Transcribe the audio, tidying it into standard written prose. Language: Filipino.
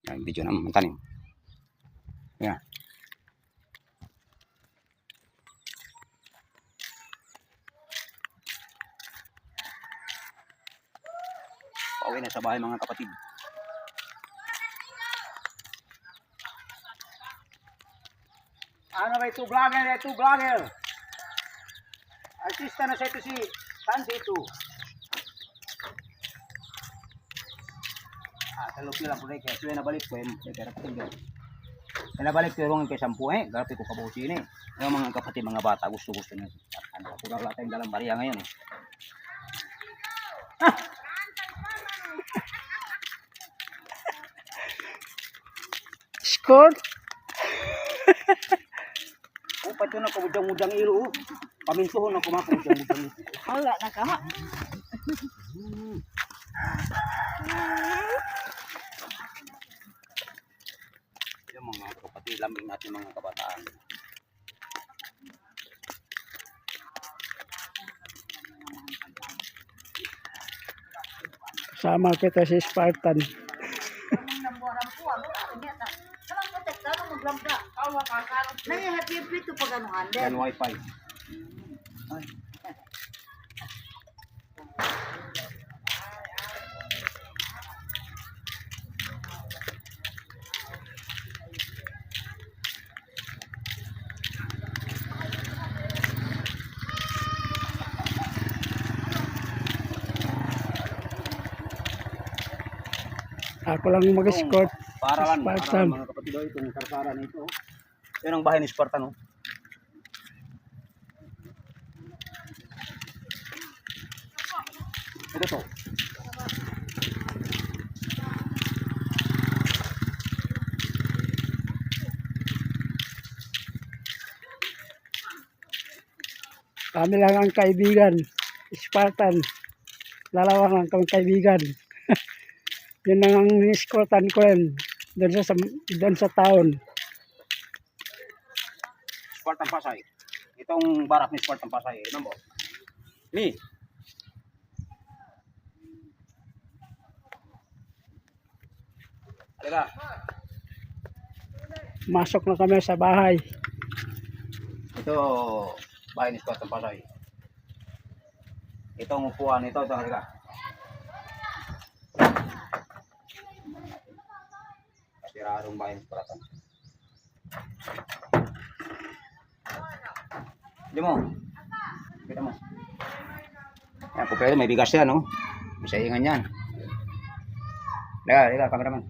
Yan, video ng tanim. Yan. Pauwi na sa bahay mga kapatid. Ano ba ito vlogger? Ito vlogger. Artista na sa ito si Tansi ito. Talok lang po rin kaya suya nabalik ko yung kaya tinggal. Kaya nabalik ko yung kay sampu grabe ko kabusin yung mga kapatid mga bata gusto-gusto na. Ano ko lang tayong dalang bariya ngayon Score. Pato na kumudang-mudang ilo. Pamintuhon na kumakudang-mudang ilo. Wala na ka. Yung mga kapatid laming natin mga kabataan. Sama kita si Spartan. Yan wifi. Ako lang mag-escort. Para lang Spartan. mga kapatid itong karsara nito. Yan ang bahay ni Spartan Ito to. Kami lang ang kaibigan. Spartan. Dalawa lang kami kaibigan. Yun ang escortan ko rin. Doon sa town. Spartan Pasay. Itong barak ni Spartan Pasay. Ano mo? Ni. Halika. Masok na kami sa bahay. Ito bahay ni Spartan Pasay. Itong upuan ito. Halika. Siradong bahay ni Spartan. Hindi mo. Kita mo. Yan, kung pwede, may bigas yan, no? May saingan yan. Liga, cameraman.